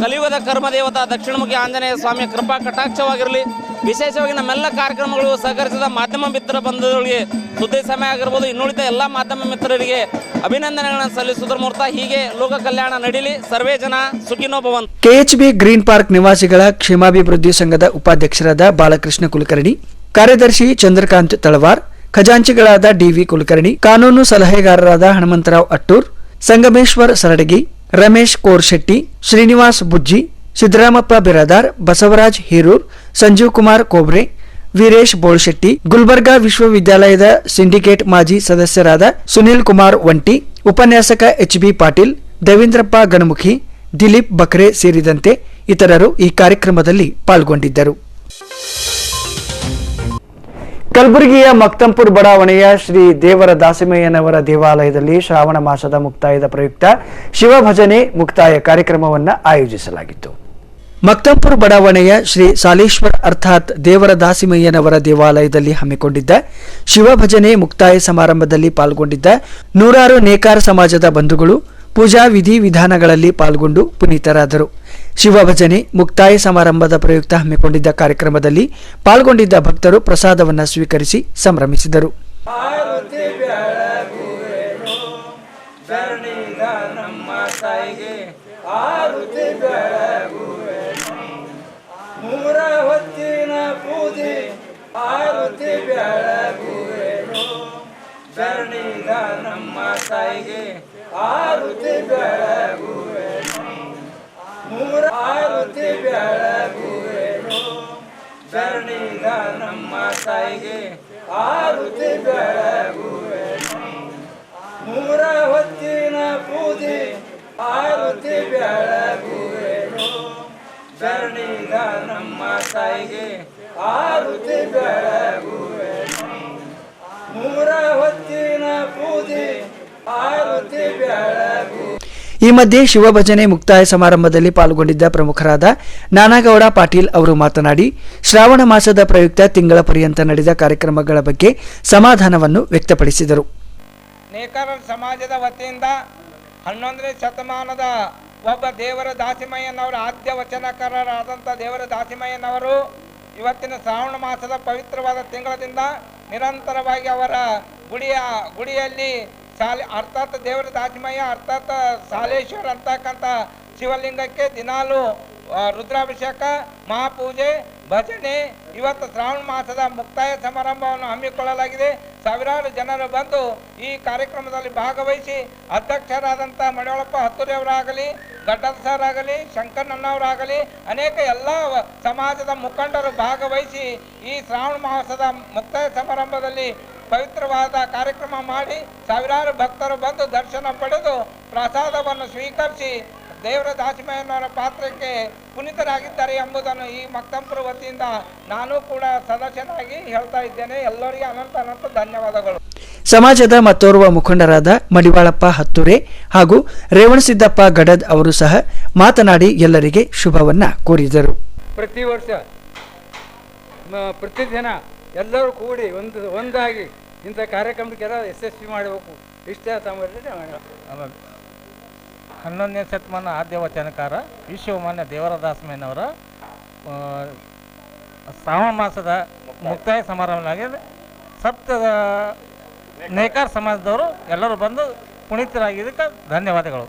ಕಲಿಯುಗದ ಕರ್ಮದೇವತಾ ದಕ್ಷಿಣಮುಖಿ ಆಂಜನೇಯ ಸ್ವಾಮಿಯ ಕೃಪಾ ಕಟಾಕ್ಷವಾಗಿರಲಿ. ವಿಶೇಷವಾಗಿ ನಮ್ಮೆಲ್ಲ ಕಾರ್ಯಕ್ರಮಗಳು ಸಹಕರಿಸಿದ ಮಾಧ್ಯಮ ಮಿತ್ರ ಬಂಧುಗಳಿಗೆ ಸುದ್ದಿ ಸಮಯ ಆಗಿರ್ಬೋದು, ಇನ್ನುಳಿದ ಎಲ್ಲ ಮಾಧ್ಯಮ ಮಿತ್ರರಿಗೆ ಅಭಿನಂದನೆಗಳನ್ನು ಸಲ್ಲಿಸುವುದರ ಮೂಲಕ ಹೀಗೆ ಲೋಕ ಕಲ್ಯಾಣ ನಡೀಲಿ. ಸರ್ವೇ ಜನ ಸುಖಿನೋ ಭವಂತು. ಕೆಎಚ್ಬಿ ಗ್ರೀನ್ ಪಾರ್ಕ್ ನಿವಾಸಿಗಳ ಕ್ಷೇಮಾಭಿವೃದ್ಧಿ ಸಂಘದ ಉಪಾಧ್ಯಕ್ಷರಾದ ಬಾಲಕೃಷ್ಣ ಕುಲಕರ್ಣಿ, ಕಾರ್ಯದರ್ಶಿ ಚಂದ್ರಕಾಂತ್ ತಳವಾರ್, ಖಜಾಂಚಿಗಳಾದ ಡಿವಿ ಕುಲಕರ್ಣಿ, ಕಾನೂನು ಸಲಹೆಗಾರರಾದ ಹನುಮಂತರಾವ್ ಅಟ್ಟೂರ್, ಸಂಗಮೇಶ್ವರ್ ಸರಡಗಿ, ರಮೇಶ್ ಕೋರ್ಶೆಟ್ಟಿ, ಶ್ರೀನಿವಾಸ್ ಬುಜ್ಜಿ, ಸಿದ್ದರಾಮಪ್ಪ ಬಿರಾದಾರ್, ಬಸವರಾಜ್ ಹೀರೂರ್, ಸಂಜೀವ್ ಕುಮಾರ್ ಕೋಬ್ರೆ, ವೀರೇಶ್ ಬೋಳ್ಶೆಟ್ಟಿ, ಗುಲ್ಬರ್ಗಾ ವಿಶ್ವವಿದ್ಯಾಲಯದ ಸಿಂಡಿಕೇಟ್ ಮಾಜಿ ಸದಸ್ಯರಾದ ಸುನೀಲ್ ಕುಮಾರ್ ವಂಟಿ, ಉಪನ್ಯಾಸಕ ಎಚ್.ಬಿ. ಪಾಟೀಲ್, ದೇವೇಂದ್ರಪ್ಪ ಗಣಮುಖಿ, ದಿಲೀಪ್ ಬಕ್ರೆ ಸೇರಿದಂತೆ ಇತರರು ಈ ಕಾರ್ಯಕ್ರಮದಲ್ಲಿ ಪಾಲ್ಗೊಂಡಿದ್ದರು. ಕಲಬುರಗಿಯ ಮಕ್ತಂಪುರ್ ಬಡಾವಣೆಯ ಶ್ರೀ ದೇವರ ದಾಸಿಮಯ್ಯನವರ ದೇವಾಲಯದಲ್ಲಿ ಶ್ರಾವಣ ಮಾಸದ ಮುಕ್ತಾಯದ ಪ್ರಯುಕ್ತ ಶಿವಭಜನೆ ಮುಕ್ತಾಯ ಕಾರ್ಯಕ್ರಮವನ್ನು ಆಯೋಜಿಸಲಾಗಿತ್ತು. ಮಕ್ತಂಪುರ ಬಡಾವಣೆಯ ಶ್ರೀ ಸಾಲೇಶ್ವರ ಅರ್ಥಾತ್ ದೇವರ ದಾಸಿಮಯ್ಯನವರ ದೇವಾಲಯದಲ್ಲಿ ಹಮ್ಮಿಕೊಂಡಿದ್ದ ಶಿವಭಜನೆ ಮುಕ್ತಾಯ ಸಮಾರಂಭದಲ್ಲಿ ಪಾಲ್ಗೊಂಡಿದ್ದ ನೂರಾರು ನೇಕಾರ ಸಮಾಜದ ಬಂಧುಗಳು ಪೂಜಾ ವಿಧಿ ವಿಧಾನಗಳಲ್ಲಿ ಪಾಲ್ಗೊಂಡು ಪುನೀತರಾದರು. ಶಿವಭಜನೆ ಮುಕ್ತಾಯ ಸಮಾರಂಭದ ಪ್ರಯುಕ್ತ ಹಮ್ಮಿಕೊಂಡಿದ್ದ ಕಾರ್ಯಕ್ರಮದಲ್ಲಿ ಪಾಲ್ಗೊಂಡಿದ್ದ ಭಕ್ತರು ಪ್ರಸಾದವನ್ನು ಸ್ವೀಕರಿಸಿ ಸಂಭ್ರಮಿಸಿದರು. ಈ ಮಧ್ಯೆ ಶಿವಭಜನೆ ಮುಕ್ತಾಯ ಸಮಾರಂಭದಲ್ಲಿ ಪಾಲ್ಗೊಂಡಿದ್ದ ಪ್ರಮುಖರಾದ ನಾನಾಗೌಡ ಪಾಟೀಲ್ ಅವರು ಮಾತನಾಡಿ ಶ್ರಾವಣ ಮಾಸದ ಪ್ರಯುಕ್ತ ತಿಂಗಳ ಪರ್ಯಂತ ನಡೆದ ಕಾರ್ಯಕ್ರಮಗಳ ಬಗ್ಗೆ ಸಮಾಧಾನವನ್ನು ವ್ಯಕ್ತಪಡಿಸಿದರು. ನೇಕಾರ ಸಮಾಜದ ವತಿಯಿಂದ 11ನೇ ಶತಮಾನದ ಒಬ್ಬ ದೇವರ ದಾಸಿಮಯ್ಯನವರ ಆದ್ಯ ವಚನಕಾರರಾದಂಥ ದೇವರ ದಾಸಿಮಯ್ಯನವರು ಇವತ್ತಿನ ಶ್ರಾವಣ ಮಾಸದ ಪವಿತ್ರವಾದ ತಿಂಗಳದಿಂದ ನಿರಂತರವಾಗಿ ಅವರ ಗುಡಿಯಲ್ಲಿ ಅರ್ಥಾತ್ ದೇವರ ದಾಸಿಮಯ್ಯ ಅರ್ಥಾತ್ ಸಾಲೇಶ್ವರ ಅಂತಕ್ಕಂಥ ಶಿವಲಿಂಗಕ್ಕೆ ದಿನಾಲು ರುದ್ರಾಭಿಷೇಕ, ಮಹಾಪೂಜೆ, ಭಜನೆ, ಇವತ್ತು ಶ್ರಾವಣ ಮಾಸದ ಮುಕ್ತಾಯ ಸಮಾರಂಭವನ್ನು ಹಮ್ಮಿಕೊಳ್ಳಲಾಗಿದೆ. ಸಾವಿರಾರು ಜನರು ಬಂದು ಈ ಕಾರ್ಯಕ್ರಮದಲ್ಲಿ ಭಾಗವಹಿಸಿ ಅಧ್ಯಕ್ಷರಾದಂಥ ಮಡಿವಾಳಪ್ಪ ಹತ್ತೂರಿಯವರಾಗಲಿ, ಗಡ್ಡದ ಸರ್ ಆಗಲಿ, ಶಂಕರಣ್ಣವರಾಗಲಿ ಅನೇಕ ಎಲ್ಲ ಸಮಾಜದ ಮುಖಂಡರು ಭಾಗವಹಿಸಿ ಈ ಶ್ರಾವಣ ಮಾಸದ ಮುಕ್ತಾಯ ಸಮಾರಂಭದಲ್ಲಿ ಪವಿತ್ರವಾದ ಕಾರ್ಯಕ್ರಮ ಮಾಡಿ ಸಾವಿರಾರು ಭಕ್ತರು ಬಂದು ದರ್ಶನ ಪಡೆದು ಪ್ರಸಾದವನ್ನು ಸ್ವೀಕರಿಸಿ ದೇವರ ದಾಸಿಮಯ್ಯನವರ ಪಾತ್ರಕ್ಕೆ ಪುನೀತರಾಗಿದ್ದಾರೆ ಎಂಬುದನ್ನು ಈ ಮಕ್ತಂಪುರ ವತಿಯಿಂದ ನಾನು ಕೂಡ ಸದಸ್ಯನಾಗಿ ಹೇಳ್ತಾ ಇದ್ದೇನೆ. ಎಲ್ಲರಿಗೂ ಅನಂತ ಅನಂತ ಧನ್ಯವಾದಗಳು. ಸಮಾಜದ ಮತ್ತೋರ್ವ ಮುಖಂಡರಾದ ಮಡಿವಾಳಪ್ಪ ಹತ್ತೂರೆ ಹಾಗೂ ರೇವಣಸಿದ್ದಪ್ಪ ಗಡದ್ ಅವರು ಸಹ ಮಾತನಾಡಿ ಎಲ್ಲರಿಗೆ ಶುಭವನ್ನ ಕೋರಿದರು. ಪ್ರತಿ ವರ್ಷ ಪ್ರತಿದಿನ ಎಲ್ಲರೂ ಕೂಡಿ ಒಂದಾಗಿ ಇಂಥ ಕಾರ್ಯಕ್ರಮಕ್ಕೆಲ್ಲ ಯಶಸ್ವಿ ಮಾಡಬೇಕು. ಇಷ್ಟೇ ತಮ್ಮಲ್ಲಿ 11ನೇ ಶತಮಾನ ಆದ್ಯ ವಚನಕಾರ ವಿಶ್ವಮಾನ್ಯ ದೇವರ ದಾಸಿಮಯ್ಯನವರ ಶ್ರಾವಣ ಮಾಸದ ಮುಕ್ತಾಯ ಸಮಾರಂಭವಾಗಿದೆ. ಸಪ್ತದ ನೇಕಾರ ಸಮಾಜದವರು ಎಲ್ಲರೂ ಬಂದು ಪುನೀತರಾಗಿದ್ದಕ್ಕೆ ಧನ್ಯವಾದಗಳು.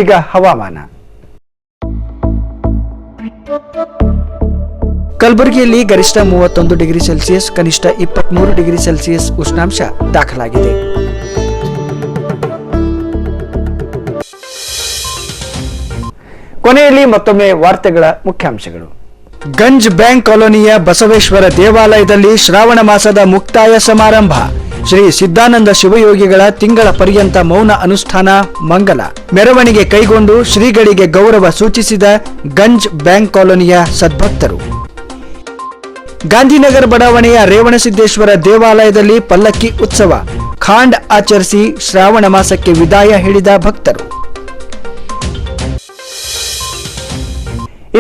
ಈಗ ಹವಾಮಾನ. ಕಲಬುರಗಿಯಲ್ಲಿ ಗರಿಷ್ಠ 31 ಡಿಗ್ರಿ ಸೆಲ್ಸಿಯಸ್, ಕನಿಷ್ಠ 23 ಡಿಗ್ರಿ ಸೆಲ್ಸಿಯಸ್ ಉಷ್ಣಾಂಶ ದಾಖಲಾಗಿದೆ. ಕೊನೆಯಲ್ಲಿ ಮತ್ತೊಮ್ಮೆ ವಾರ್ತೆಗಳ ಮುಖ್ಯಾಂಶಗಳು. ಗಂಜ್ ಬ್ಯಾಂಕ್ ಕಾಲೋನಿಯ ಬಸವೇಶ್ವರ ದೇವಾಲಯದಲ್ಲಿ ಶ್ರಾವಣ ಮಾಸದ ಮುಕ್ತಾಯ ಸಮಾರಂಭ. ಶ್ರೀ ಸಿದ್ದಾನಂದ ಶಿವಯೋಗಿಗಳ ತಿಂಗಳ ಪರ್ಯಂತ ಮೌನ ಅನುಷ್ಠಾನ ಮಂಗಲ. ಮೆರವಣಿಗೆ ಕೈಗೊಂಡು ಶ್ರೀಗಳಿಗೆ ಗೌರವ ಸೂಚಿಸಿದ ಗಂಜ್ ಬ್ಯಾಂಕ್ ಕಾಲೋನಿಯ ಸದ್ಭಕ್ತರು. ಗಾಂಧಿನಗರ ಬಡಾವಣೆಯ ರೇವಣಸಿದ್ದೇಶ್ವರ ದೇವಾಲಯದಲ್ಲಿ ಪಲ್ಲಕ್ಕಿ ಉತ್ಸವ. ಖಾಂಡ್ ಆಚರಿಸಿ ಶ್ರಾವಣ ಮಾಸಕ್ಕೆ ವಿದಾಯ ಹೇಳಿದ ಭಕ್ತರು.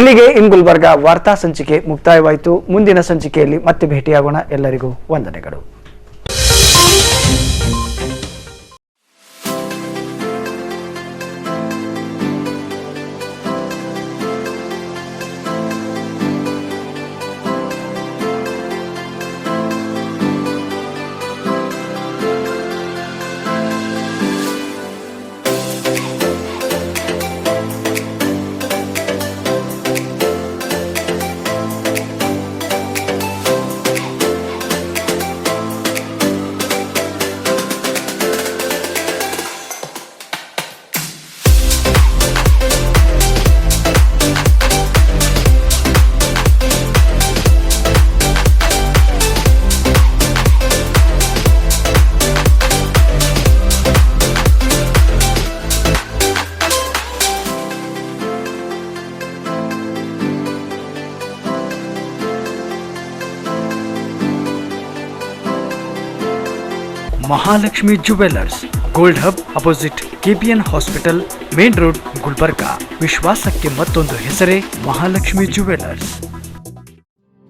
ಇಲ್ಲಿಗೆ ಇನ್ ಗುಲ್ಬರ್ಗ ವಾರ್ತಾ ಸಂಚಿಕೆ ಮುಕ್ತಾಯವಾಯಿತು. ಮುಂದಿನ ಸಂಚಿಕೆಯಲ್ಲಿ ಮತ್ತೆ ಭೇಟಿಯಾಗೋಣ. ಎಲ್ಲರಿಗೂ ವಂದನೆಗಳು. Mahalakshmi jewellers, gold hub opposite KPN hospital, main road, Gulbarga. ವಿಶ್ವಾಸಕ್ಕೆ ಮತ್ತೊಂದು ಹೆಸರೇ Mahalakshmi jewellers.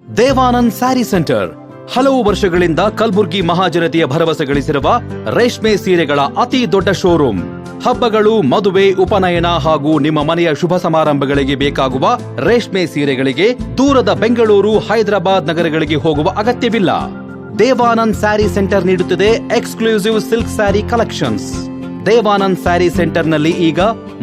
Devanand saree centre ಹಲವು ವರ್ಷಗಳಿಂದ ಕಲಬುರ್ಗಿ ಮಹಾಜನತೆಯ ಭರವಸೆ ಗಳಿಸಿರುವ ರೇಷ್ಮೆ ಸೀರೆಗಳ ಅತಿ ದೊಡ್ಡ ಶೋರೂಮ್. ಹಬ್ಬಗಳು, ಮದುವೆ, ಉಪನಯನ ಹಾಗೂ ನಿಮ್ಮ ಮನೆಯ ಶುಭ ಸಮಾರಂಭಗಳಿಗೆ ಬೇಕಾಗುವ ರೇಷ್ಮೆ ಸೀರೆಗಳಿಗೆ ದೂರದ ಬೆಂಗಳೂರು, ಹೈದರಾಬಾದ್ ನಗರಗಳಿಗೆ ಹೋಗುವ ಅಗತ್ಯವಿಲ್ಲ. ದೇವಾನಂದ್ ಸ್ಯಾರಿ ಸೆಂಟರ್ ನೀಡುತ್ತಿದೆ exclusive silk saree collections. Devanand saree ಸೆಂಟರ್ನಲ್ಲಿ ಈಗ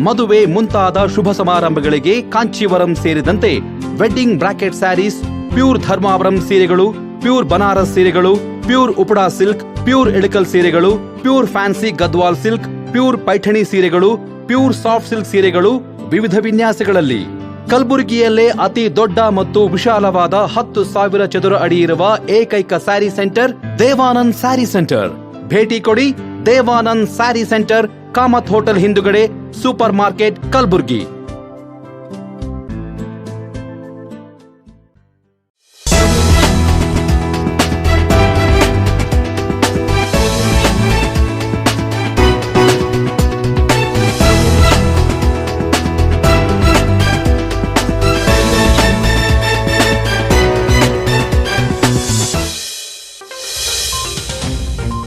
ಮದುವೆ ಮುಂತಾದ ಶುಭ ಸಮಾರಂಭಗಳಿಗೆ ಕಾಂಚೀವರಂ ಸೇರಿದಂತೆ wedding bracket sarees, pure Dharmavaram ಸೀರೆಗಳು, ಪ್ಯೂರ್ ಬನಾರಸ್ ಸೀರೆಗಳು, pure Uppada silk, pure Ilkal ಸೀರೆಗಳು, pure fancy Gadwal silk, pure Paithani ಸೀರೆಗಳು, ಪ್ಯೂರ್ ಸಾಫ್ಟ್ ಸಿಲ್ಕ್ ಸೀರೆಗಳು ವಿವಿಧ ವಿನ್ಯಾಸಗಳಲ್ಲಿ. ಕಲಬುರಗಿಯಲ್ಲೇ ಅತಿ ದೊಡ್ಡ ಮತ್ತು ವಿಶಾಲವಾದ 10,000 ಚದುರ ಅಡಿ ಇರುವ ಏಕೈಕ sari centre Devanand saree centre. ಭೇಟಿ ಕೊಡಿ. Devanand saree centre, Kamath hotel ಹಿಂದುಗಡೆ, ಸೂಪರ್ ಮಾರ್ಕೆಟ್, ಕಲಬುರ್ಗಿ.